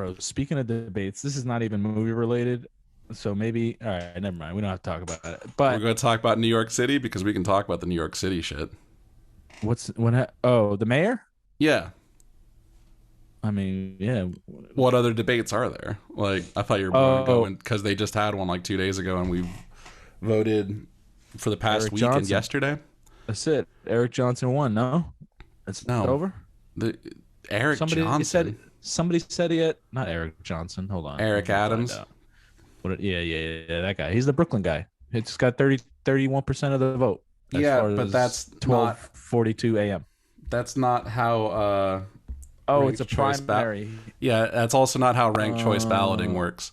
Bro, speaking of debates, this is not even movie related. So maybe, all right, never mind. We don't have to talk about it. We're But going to talk about New York City because we can talk about the New York City shit. oh, the mayor? Yeah. I mean, yeah. What other debates are there? Like, I thought you were going to go Oh, in because they just had one like 2 days ago and we voted for the past Eric week and Johnson. yesterday. That's it. Eric Johnson won. No, it's No, over. the Eric Somebody said, Johnson, somebody said it. Not Eric Johnson. Hold on. Eric Let me find Adams. out. Yeah. That guy. He's the Brooklyn guy. It's got 31% of the vote as Yeah, far but as 12:42 a.m. that's not how Oh, it's a ranked choice primary. Yeah, that's also not how ranked choice balloting Uh, works.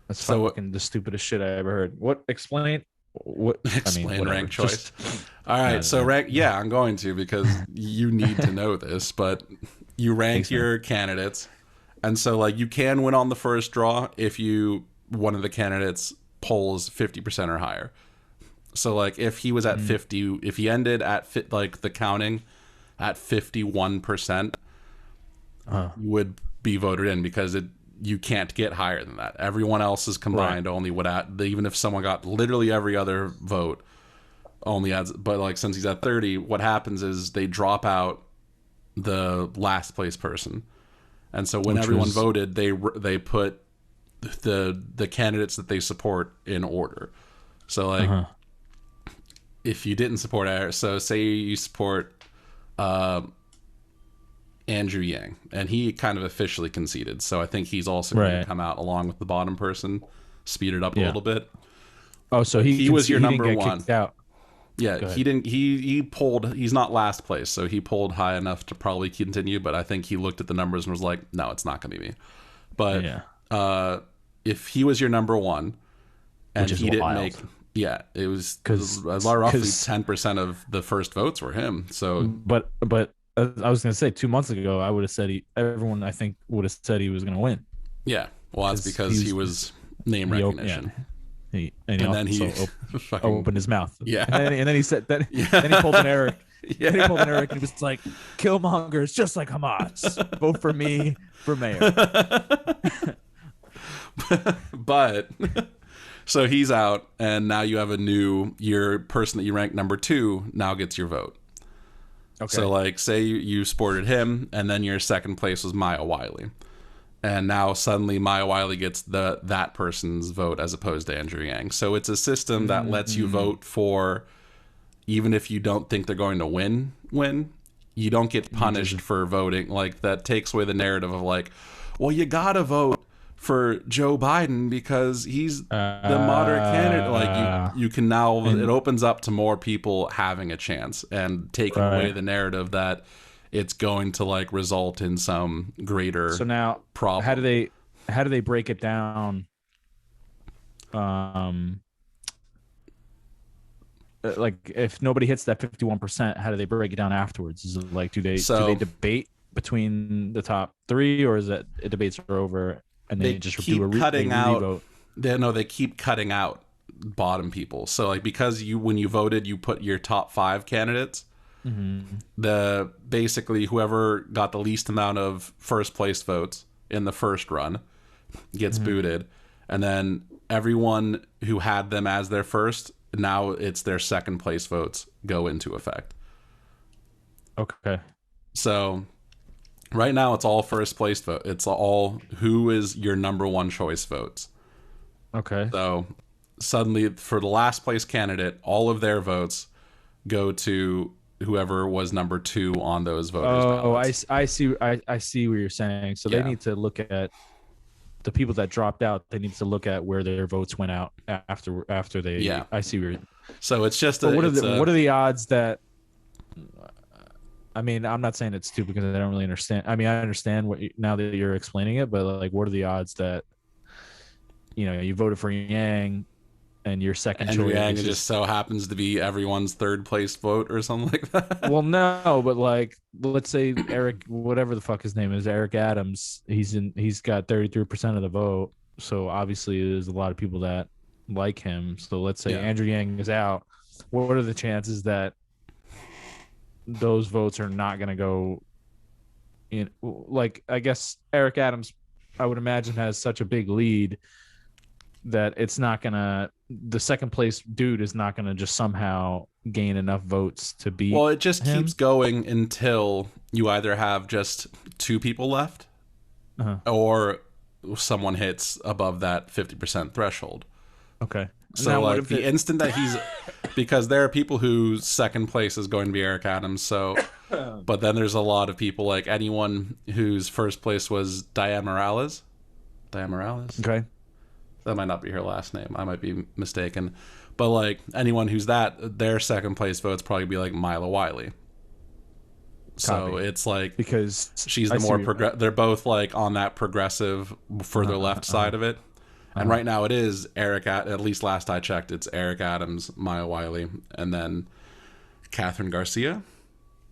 That's So fucking the stupidest shit I ever heard. What? Explain. What? I mean, explain whatever. ranked choice. Just All right, no, so no. yeah, I'm going to because you need to know this, but you rank Thanks, man. your candidates, and so like you can win on the first draw if you one of the candidates polls 50% or higher. So like if he was at Mm, 50, if he ended at like the counting at 51%, uh, you would be voted in because you can't get higher than that. Everyone else is right. combined only would at even if someone got literally every other vote only adds, but like since he's at 30, what happens is they drop out the last place person. And so when Which everyone was voted, they put the candidates that they support in order. So like uh if you didn't support so say you support uh, Andrew Yang, and he kind of officially conceded. So I think he's also going to right. come out along with the bottom person, speed it up a Yeah. little bit. Oh, so But he he can was see your he didn't number get one. kicked out. Yeah, Go he ahead. didn't. He polled. He's not last place, so he polled high enough to probably continue. But I think he looked at the numbers and was like, "No, it's not going to be me." But Yeah, uh, if he was your number one and which is he didn't make, wild. yeah, it was Because roughly because 10% of the first votes were him. So but I was gonna say 2 months ago I would have said everyone I think would have said he was gonna win yeah, well, that's because because he was name yeah recognition, he and then he also fucking opened his mouth yeah, and then he said that then he pulled an yeah, Eric. Then he pulled an Eric and he was like, "Killmongers, just like Hamas. Vote for me for mayor." yeah. But so he's out, and now you have your person that you rank number two now gets your vote. So Okay. like say you supported him, and then your second place was Maya Wiley, and now suddenly Maya Wiley gets that person's vote as opposed to Andrew Yang. So it's a system that lets you Mm, vote for even if you don't think they're going to win. You don't get you just punished for voting. Like that takes away the narrative of like, well, you gotta vote for Joe Biden because he's the moderate candidate. Like uh you can now, it and opens up to more people having a chance and taking away right. the narrative that it's going to like result in some So greater now how do problem. they how do they break it down? Um, like if nobody hits that 51%, how do they break it down afterwards? Is it like do they So debate between the top three, or is that debates are over and they they just do keep they cutting out, revote? they keep cutting out bottom people. So like because when you voted, you put your top five candidates, Hmm. the basically whoever got the least amount of first place votes in the first run gets Hmm. booted, and then everyone who had them as their first, now it's their second place votes go into effect. Okay. So right now it's all first place vote, it's all who is your number one choice votes. Okay. So suddenly for the last place candidate, all of their votes go to whoever was number two on those voters Oh, ballots. I see. I see what you're saying. So they Yeah. need to look at the people that dropped out. They need to look at where their votes went out after they. Yeah. I see where. So it's just But a it's what a are the odds that I mean, I'm not saying it's stupid because I don't really understand. I mean, I understand now that you're explaining it, but like, what are the odds that you voted for Yang and your second Andrew Yang, choice it just is so happens to be everyone's third place vote or something like that. well, no, but like, let's say Eric, whatever the fuck his name is, Eric Adams, he's got 33% of the vote, so obviously there's a lot of people that like him. So let's say Yeah. Andrew Yang is out. What are the chances that those votes are not going to go in? Like, I guess Eric Adams I would imagine has such a big lead that it's not gonna the second place dude is not gonna just somehow gain enough votes to beat Well, it just keeps him. going until you either have just two people left Uh-huh. or someone hits above that 50% threshold. Okay. So, Now what like, if the it? instant that he's, because there are people whose second place is going to be Eric Adams. So, but then there's a lot of people, like anyone whose first place was Diane Morales. Diane Morales? Okay. That might not be her last name. I might be mistaken. But, like, anyone who's that, their second place votes probably be like Mila Wiley. So Copy. it's like Because she's I the see more what you mean. they're both like on that progressive further left side of it. And right now it is at least last I checked, it's Eric Adams, Maya Wiley, and then Catherine Garcia.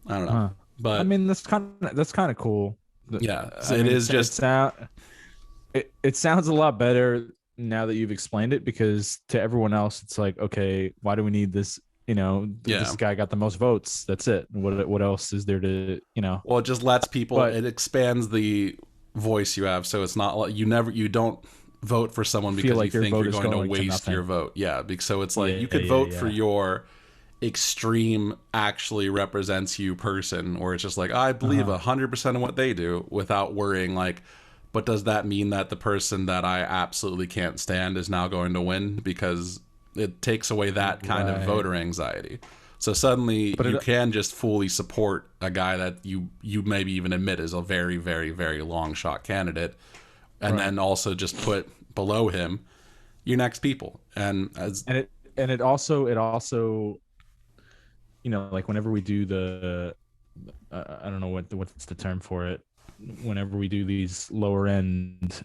I don't know. But I mean, that's kind of cool. yeah, so I it mean, is just it sounds a lot better now that you've explained it, because to everyone else it's like, okay, why do we need this? You know, this guy got the most votes. That's it. What else is there to, you know? well, it just lets people, But it expands the voice you have, so it's not like you don't vote for someone feel because like you your think vote you're is going to going to waste your nothing. vote. Yeah, so it's like Yeah, you could yeah, vote for yeah. your extreme actually represents you person, or it's just like I believe 100% of what they do without worrying like, but does that mean that the person that I absolutely can't stand is now going to win? Because it takes away that kind of Right. voter anxiety. So suddenly But you it, can just fully support a guy that you maybe even admit is a very, very, very long shot candidate, and Right. then also just put below him your next people. And as and it also, you know, like whenever we do the I don't know what's the term for it, whenever we do these lower end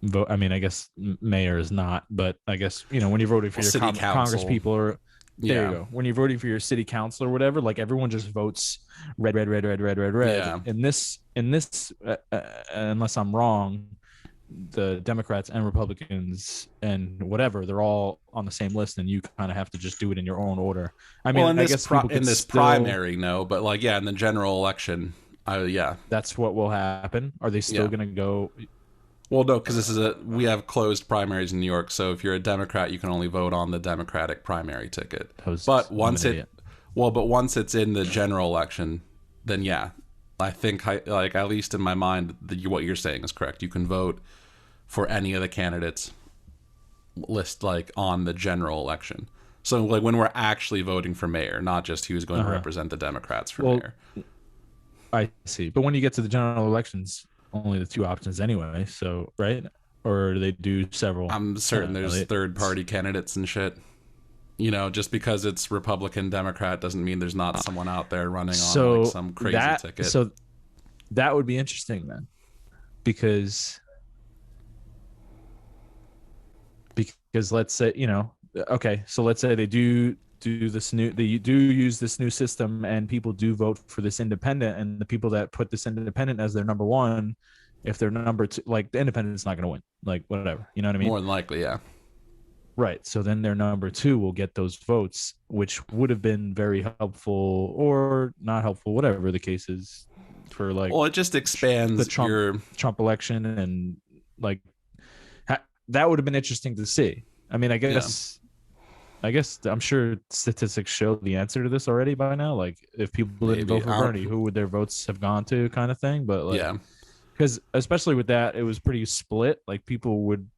vote, I mean, I guess mayor is not, but I guess, you know, when you're voting for your city Congress council, people, or there you yeah, go, when you're voting for your city council or whatever, like everyone just votes red, red, red, red, red, red, red. yeah. In this unless I'm wrong, the Democrats and Republicans and whatever, they're all on the same list, and you kind of have to just do it in your own order. I Well, mean, I guess people in could this still. primary, no, but like yeah, in the general election, yeah, That's what will happen. Are they still yeah. going to go? Well, no, because we have closed primaries in New York, so if you're a Democrat, you can only vote on the Democratic primary ticket. But I'm an idiot. once it's in the general election, then yeah, I think like at least in my mind, what you're saying is correct. You can vote for any of the candidates list like on the general election. So like when we're actually voting for mayor, not just who's going to represent the Democrats for Well, mayor. I see. But when you get to the general elections, only the two options anyway. So, right? Or do they do several? I'm certain there's third party candidates and shit. You know, just because it's Republican, Democrat doesn't mean there's not someone out there running on like some crazy ticket. So that would be interesting then, because let's say, you know, okay, so let's say they do use this new system, and people do vote for this independent, and the people that put this independent as their number one, if they're number two, like the independent's not going to win, like whatever, you know what I mean? More than likely, yeah. Right. So then their number two will get those votes, which would have been very helpful or not helpful, whatever the case is, for like, well, it just expands the Trump election, and like that would have been interesting to see. I mean, I guess I'm sure statistics show the answer to this already by now. Like, if people didn't vote for Bernie, who would their votes have gone to, kind of thing. But like, yeah, because especially with that, it was pretty split. Like, people would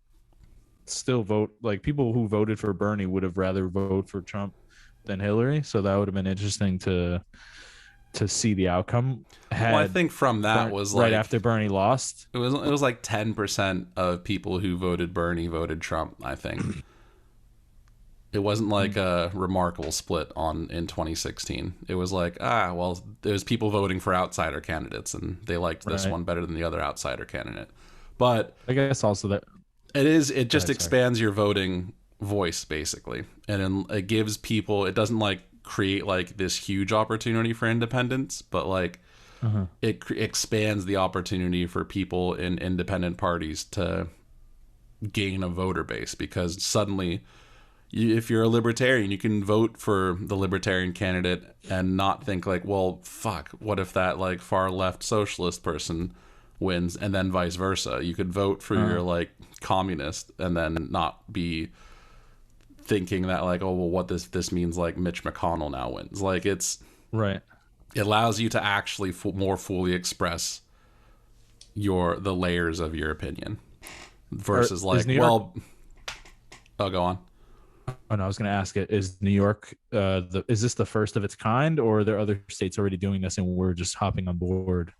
still vote. Like, people who voted for Bernie would have rather vote for Trump than Hillary. So that would have been interesting to see the outcome. Well, I think from that was like right after Bernie lost. It was like 10% of people who voted Bernie voted Trump, I think. It wasn't like a remarkable split in 2016. It was like, well, there's people voting for outsider candidates, and they liked this one better than the other outsider candidate. But I guess also that it just expands your voting voice, basically. And it gives people, it doesn't like create like this huge opportunity for independence, but like it expands the opportunity for people in independent parties to gain a voter base, because suddenly if you're a libertarian, you can vote for the libertarian candidate and not think like, well, fuck, what if that like far left socialist person wins, and then vice versa. You could vote for your like communist and then not be thinking that like, oh well, what this means like Mitch McConnell now wins. Like it's Right. it allows you to actually more fully express the layers of your opinion versus like, well, oh, go on. Oh no, I was going to ask it. Is New York is this the first of its kind, or are there other states already doing this and we're just hopping on board?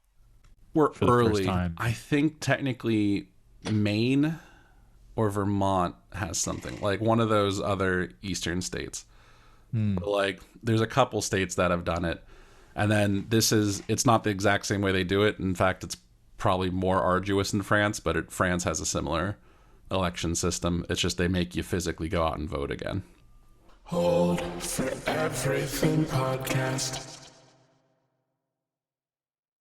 We're for the early. first time? I think technically Maine or Vermont has something like one of those other eastern states. But like there's a couple states that have done it, and then it's not the exact same way they do it. In fact, it's probably more arduous in France, but France has a similar election system. It's just they make you physically go out and vote again. Hold for Everything podcast.